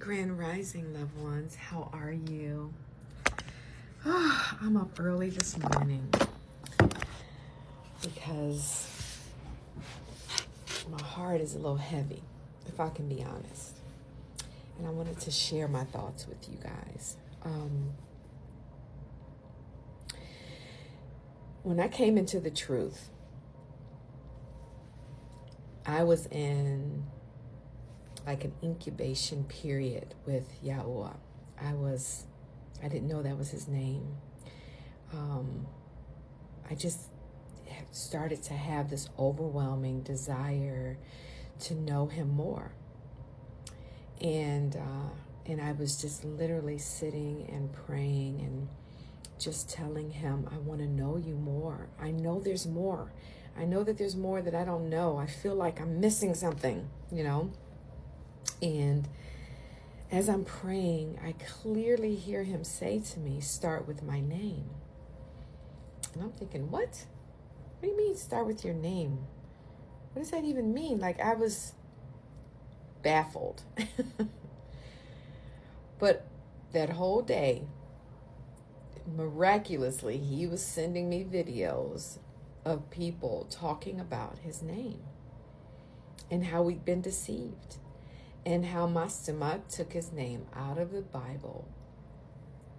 Grand Rising, loved ones. How are you? I'm up early this morning because my heart is a little heavy, if I can be honest. And I wanted to share my thoughts with you guys. When I came into the truth, I was in like an incubation period with Yahuah. I didn't know that was his name. I just started to have this overwhelming desire to know him more. And I was just literally sitting and praying and just telling him, I want to know you more. I know there's more. I know that there's more that I don't know. I feel like I'm missing something, you know? And as I'm praying, I clearly hear him say to me, start with my name. And I'm thinking, what? What do you mean start with your name? What does that even mean? Like, I was baffled. But that whole day, miraculously, he was sending me videos of people talking about his name and how we'd been deceived and how Mastema took his name out of the Bible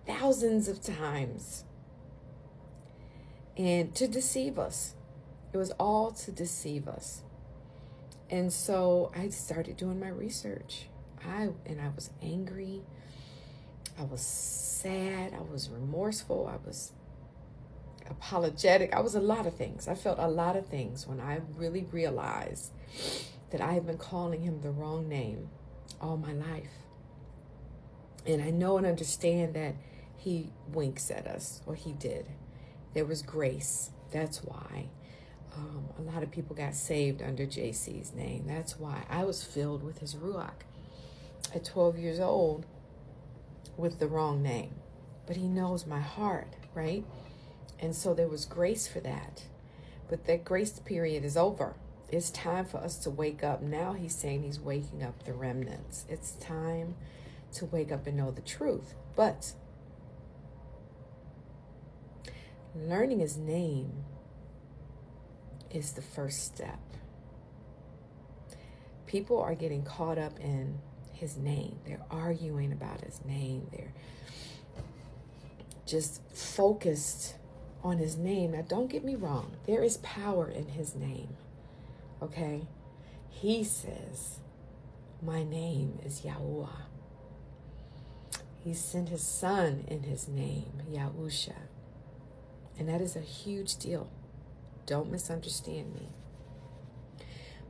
thousands of times and to deceive us. It was all to deceive us. And so I started doing my research. I was angry. I was sad. I was remorseful. I was apologetic. I was a lot of things. I felt a lot of things when I really realized that I have been calling him the wrong name all my life. And I know and understand that he winks at us, or he did. There was grace. That's why. A lot of people got saved under JC's name. That's why I was filled with his Ruach at 12 years old with the wrong name. But he knows my heart, right? And so there was grace for that. But that grace period is over. It's time for us to wake up. Now he's saying he's waking up the remnants. It's time to wake up and know the truth. But learning his name is the first step. People are getting caught up in his name. They're arguing about his name. They're just focused on his name. Now, don't get me wrong. There is power in his name. Okay? He says, my name is Yahuah. He sent his son in his name, Yahusha. And that is a huge deal. Don't misunderstand me.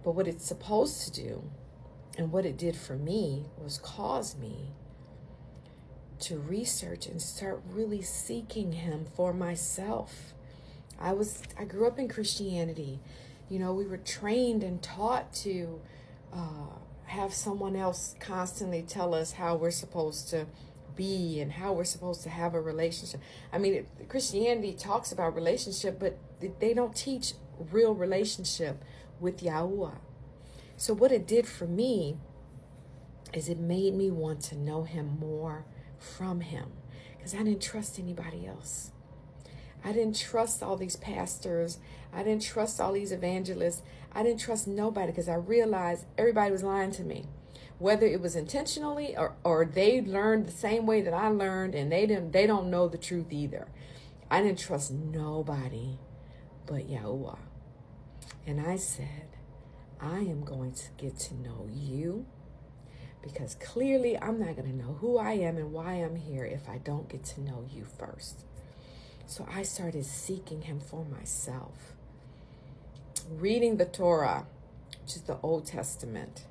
But what it's supposed to do, and what it did for me, was cause me to research and start really seeking him for myself. I grew up in Christianity. You know, we were trained and taught to have someone else constantly tell us how we're supposed to be and how we're supposed to have a relationship. I mean, Christianity talks about relationship, but they don't teach real relationship with Yahuah. So what it did for me is it made me want to know him more from him, because I didn't trust anybody else. I didn't trust all these pastors. I didn't trust all these evangelists. I didn't trust nobody, because I realized everybody was lying to me. Whether it was intentionally or they learned the same way that I learned, and they don't know the truth either. I didn't trust nobody but Yahuah. And I said, I am going to get to know you, because clearly I'm not going to know who I am and why I'm here if I don't get to know you first. So I started seeking him for myself. Reading the Torah, which is the Old Testament,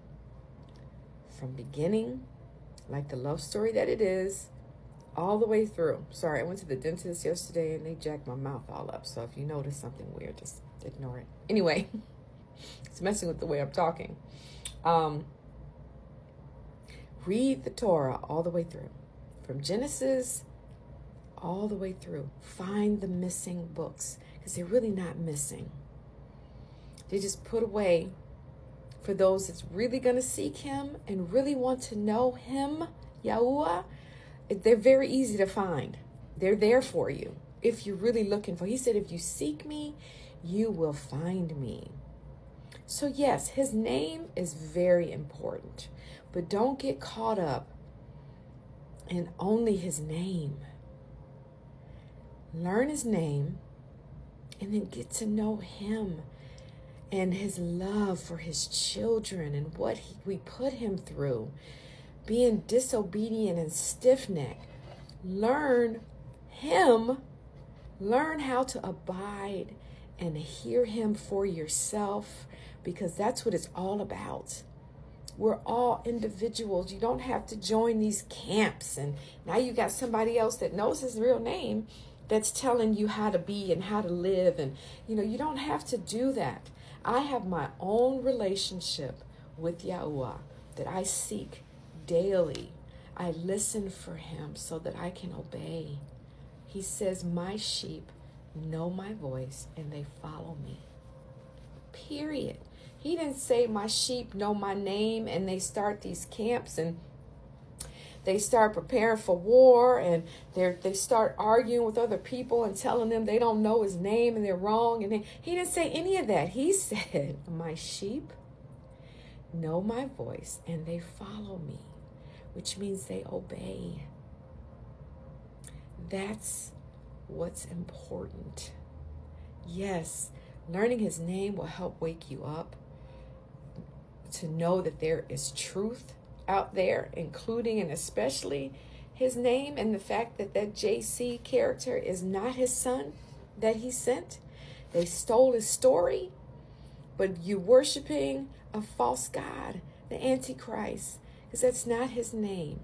from beginning, like the love story that it is, all the way through. Sorry, I went to the dentist yesterday and they jacked my mouth all up. So if you notice something weird, just ignore it. Anyway, it's messing with the way I'm talking. Read the Torah all the way through. From Genesis all the way through. Find the missing books, because they're really not missing. They just put away for those that's really going to seek him and really want to know him, Yahuah, they're very easy to find. They're there for you if you're really looking for. He said, if you seek me, you will find me. So yes, his name is very important, but don't get caught up in only his name. Learn his name and then get to know him and his love for his children and what we put him through, being disobedient and stiff-necked. Learn him. Learn how to abide and hear him for yourself, because that's what it's all about. We're all individuals. You don't have to join these camps. And now you got somebody else that knows his real name that's telling you how to be and how to live. And, you don't have to do that. I have my own relationship with Yahuah that I seek daily. I listen for him so that I can obey. He says, my sheep know my voice and they follow me. Period. He didn't say my sheep know my name and they start these camps and they start preparing for war and they start arguing with other people and telling them they don't know his name and they're wrong. And he didn't say any of that. He said, my sheep know my voice and they follow me, which means they obey. That's what's important. Yes, learning his name will help wake you up to know that there is truth out there, including and especially his name and the fact that that JC character is not his son that he sent. They stole his story, but you're worshiping a false god, the Antichrist, because that's not his name.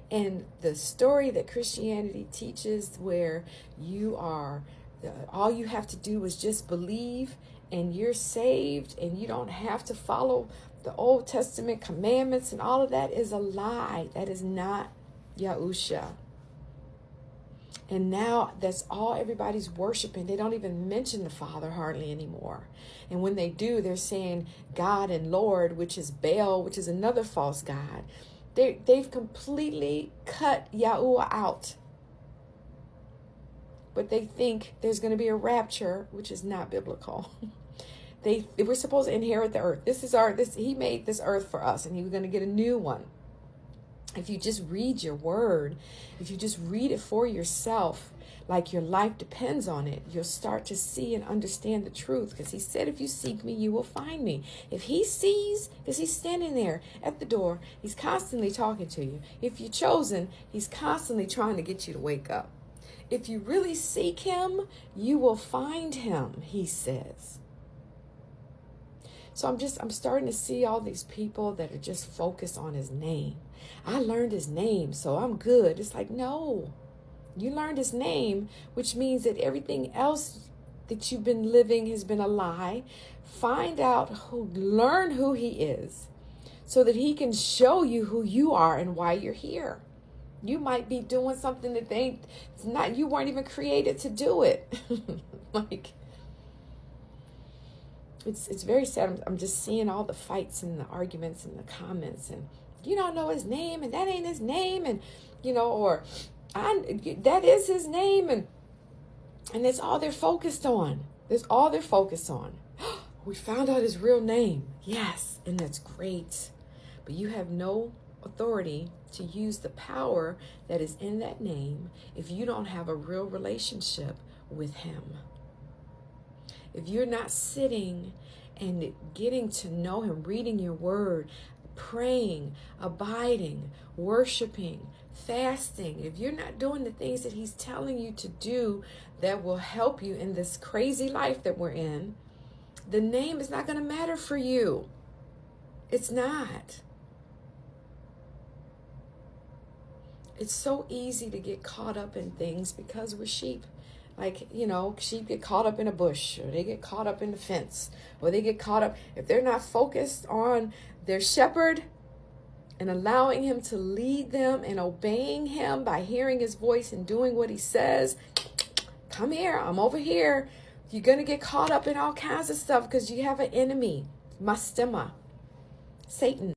And the story that Christianity teaches, where you are, all you have to do is just believe and you're saved and you don't have to follow the Old Testament commandments and all of that, is a lie. That is not Yahusha. And now that's all everybody's worshiping. They don't even mention the Father hardly anymore. And when they do, they're saying God and Lord, which is Baal, which is another false god. They've completely cut Yahuah out. But they think there's going to be a rapture, which is not biblical. We're supposed to inherit the earth. He made this earth for us, and he was going to get a new one. If you just read your word, if you just read it for yourself, like your life depends on it, you'll start to see and understand the truth. Because he said, if you seek me, you will find me. If he sees, because he's standing there at the door, he's constantly talking to you. If you're chosen, he's constantly trying to get you to wake up. If you really seek him, you will find him, he says. So I'm starting to see all these people that are just focused on his name. I learned his name, so I'm good. It's like, no, you learned his name, which means that everything else that you've been living has been a lie. Find out learn who he is so that he can show you who you are and why you're here. You might be doing something that you weren't even created to do it. It's very sad. I'm just seeing all the fights and the arguments and the comments, and you don't know his name, and that ain't his name, and or that is his name, and that's all they're focused on. That's all they're focused on. We found out his real name. Yes, and that's great. But you have no authority to use the power that is in that name if you don't have a real relationship with him. If you're not sitting and getting to know him, reading your word, praying, abiding, worshiping, fasting, if you're not doing the things that he's telling you to do that will help you in this crazy life that we're in, the name is not going to matter for you. It's not. It's so easy to get caught up in things because we're sheep. Like, sheep get caught up in a bush, or they get caught up in the fence, or they get caught up. If they're not focused on their shepherd and allowing him to lead them and obeying him by hearing his voice and doing what he says, come here, I'm over here. You're going to get caught up in all kinds of stuff because you have an enemy. Mastema, Satan.